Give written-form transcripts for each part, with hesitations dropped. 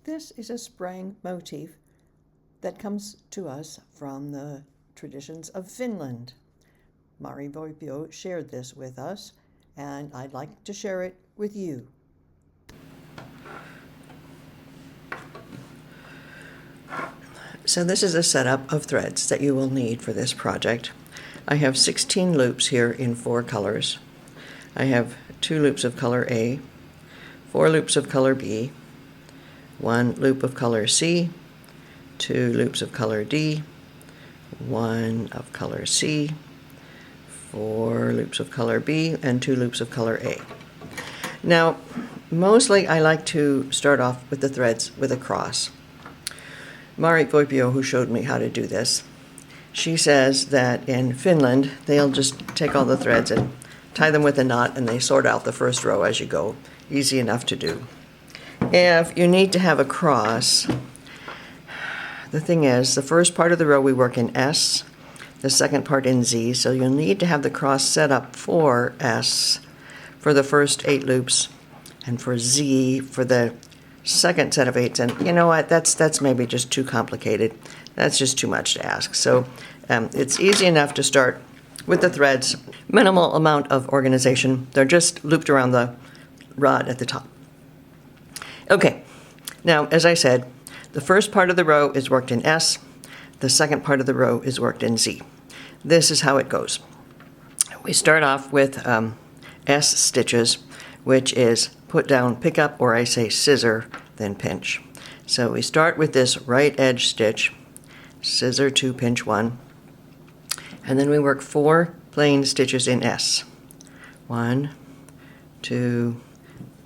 This is a sprang motif that comes to us from the traditions of Finland. Mari Voipio shared this with us, and I'd like to share it with you. So this is a setup of threads that you will need for this project. I have 16 loops here in 4 colors. I have 2 loops of color A, 4 loops of color B, 1 loop of color C, 2 loops of color D, 1 of color C, 4 loops of color B, and 2 loops of color A. Now, mostly I like to start off with the threads with a cross. Mari Voipio, who showed me how to do this, she says that in Finland they'll just take all the threads and tie them with a knot, and they sort out the first row as you go. Easy enough to do. If you need to have a cross, the thing is, the first part of the row we work in S, the second part in Z, so you'll need to have the cross set up for S for the first 8 loops, and for Z for the second set of 8s. And you know what, that's maybe just too complicated. That's just too much to ask. So it's easy enough to start with the threads. Minimal amount of organization. They're just looped around the rod at the top. Okay, now as I said, the first part of the row is worked in S, the second part of the row is worked in Z. This is how it goes. We start off with S stitches, which is put down, pick up, or I say scissor, then pinch. So we start with this right edge stitch, scissor 2, pinch 1, and then we work 4 plain stitches in S. 1, 2,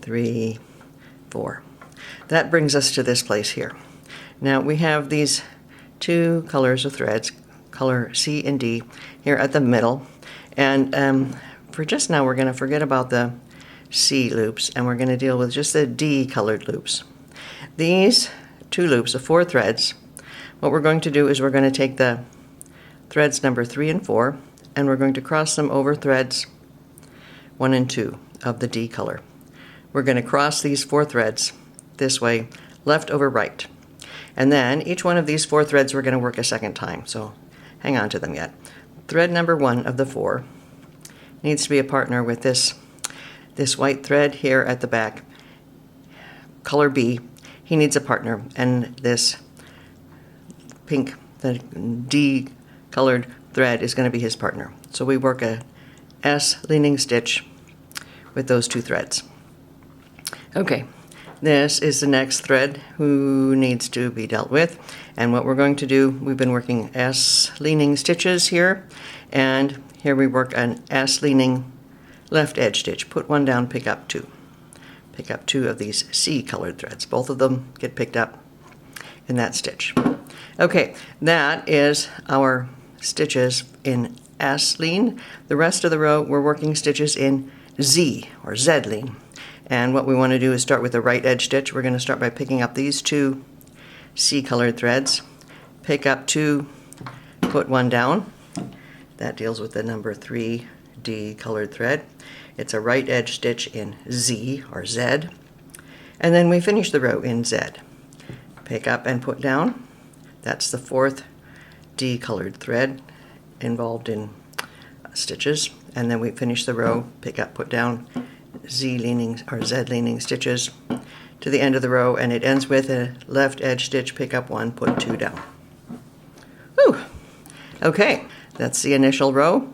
3, 4. That brings us to this place here. Now we have these 2 colors of threads, color C and D, here at the middle. And for just now, we're going to forget about the C loops, and we're going to deal with just the D colored loops. These 2 loops of 4 threads, what we're going to do is we're going to take the threads number 3 and 4, and we're going to cross them over threads 1 and 2 of the D color. We're going to cross these 4 threads this way, left over right. And then each one of these 4 threads we're going to work a second time, so hang on to them yet. Thread number 1 of the 4 needs to be a partner with this white thread here at the back, color B. He needs a partner, and this pink, the D colored thread is going to be his partner. So we work a S leaning stitch with those 2 threads. Okay, this is the next thread who needs to be dealt with, and what we're going to do, we've been working S leaning stitches here, and here we work an S leaning left edge stitch. Put 1 down, pick up 2. Pick up 2 of these C colored threads. Both of them get picked up in that stitch. Okay, that is our stitches in S lean. The rest of the row we're working stitches in Z or Z lean. And what we want to do is start with the right edge stitch. We're going to start by picking up these 2 C colored threads. Pick up 2, put 1 down. That deals with the number 3 D colored thread. It's a right edge stitch in Z or Z. And then we finish the row in Z. Pick up and put down. That's the 4th D colored thread involved in stitches. And then we finish the row, pick up, put down, Z leaning or Z leaning stitches to the end of the row, and it ends with a left edge stitch, pick up 1, put 2 down. Whew. Okay, that's the initial row.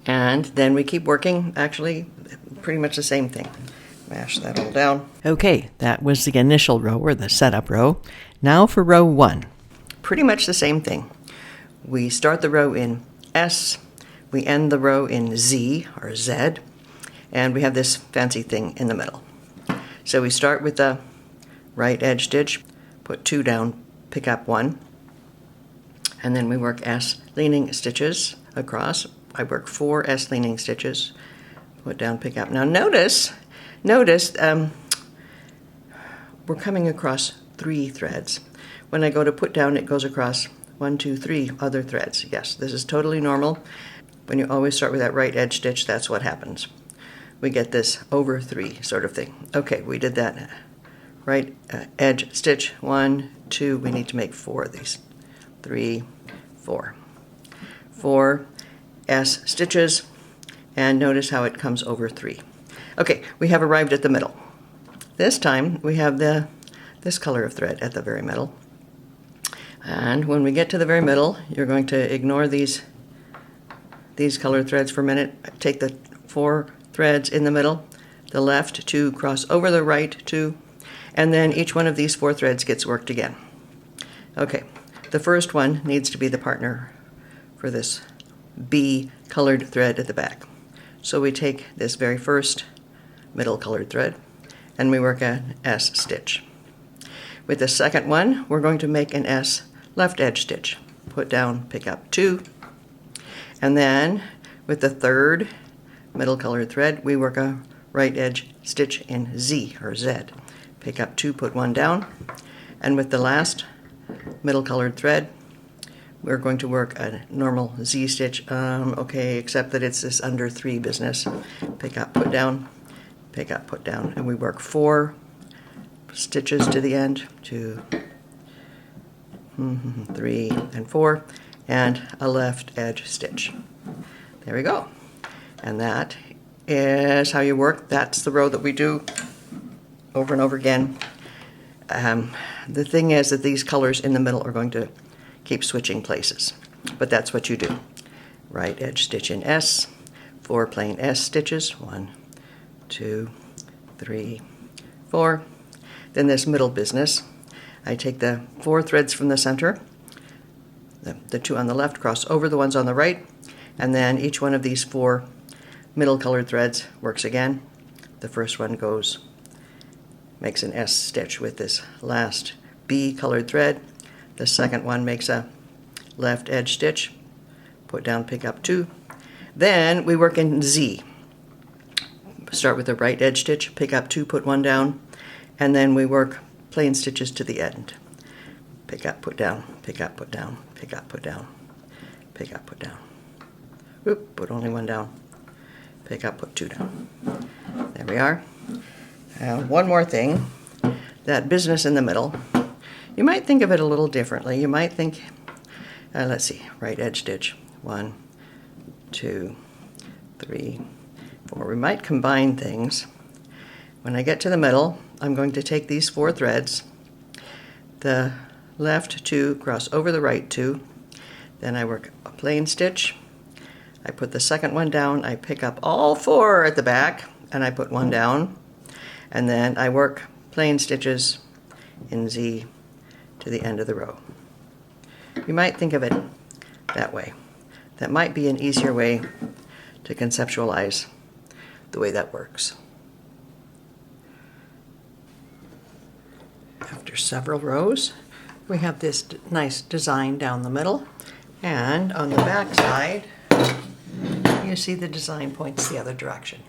And then we keep working, actually, pretty much the same thing. Mash that all down. Okay, that was the initial row, or the setup row. Now for row 1. Pretty much the same thing. We start the row in S, we end the row in Z, or Z, and we have this fancy thing in the middle. So we start with the right edge stitch, put 2 down, pick up 1, and then we work S leaning stitches across. I work 4 S leaning stitches, put down, pick up. Now notice we're coming across 3 threads. When I go to put down, it goes across 1, 2, 3 other threads. Yes, this is totally normal. When you always start with that right edge stitch, that's what happens. We get this over 3 sort of thing. Okay, we did that right edge stitch. 1, 2, we need to make 4 of these. 3, 4. 4 S stitches, and notice how it comes over 3. Okay, we have arrived at the middle. This time we have this color of thread at the very middle. And when we get to the very middle, you're going to ignore these colored threads for a minute. Take the 4 threads in the middle, the left 2 cross over the right 2, and then each one of these 4 threads gets worked again. Okay, the first one needs to be the partner for this B colored thread at the back. So we take this very first middle colored thread and we work an S stitch. With the second one, we're going to make an S left edge stitch. Put down, pick up 2, and then with the third middle colored thread, we work a right edge stitch in Z or Z. Pick up 2, put 1 down, and with the last middle colored thread, we're going to work a normal Z stitch, okay, except that it's this under 3 business. Pick up, put down, pick up, put down, and we work 4 stitches to the end, 2, 3, and 4, and a left edge stitch. There we go. And that is how you work. That's the row that we do over and over again. The thing is that these colors in the middle are going to keep switching places, but that's what you do. Right edge stitch in S, 4 plain S stitches, 1, 2, 3, 4. Then this middle business, I take the 4 threads from the center, the 2 on the left cross over the ones on the right, and then each one of these 4 middle colored threads works again. The first one goes, makes an S stitch with this last B colored thread. The second one makes a left edge stitch, put down, pick up 2. Then we work in Z. Start with the right edge stitch, pick up 2, put 1 down, and then we work plain stitches to the end. Pick up, put down, pick up, put down, pick up, put down, pick up, put down. Oop, put only 1 down. Pick up, put 2 down. There we are. One more thing, that business in the middle, you might think of it a little differently. You might think, let's see, right edge stitch, 1, 2, 3, 4. We might combine things. When I get to the middle, I'm going to take these 4 threads, the left 2 cross over the right 2, then I work a plain stitch, I put the second one down, I pick up all 4 at the back, and I put 1 down, and then I work plain stitches in Z to the end of the row. You might think of it that way. That might be an easier way to conceptualize the way that works. After several rows, we have this nice design down the middle, and on the back side, you see the design points the other direction.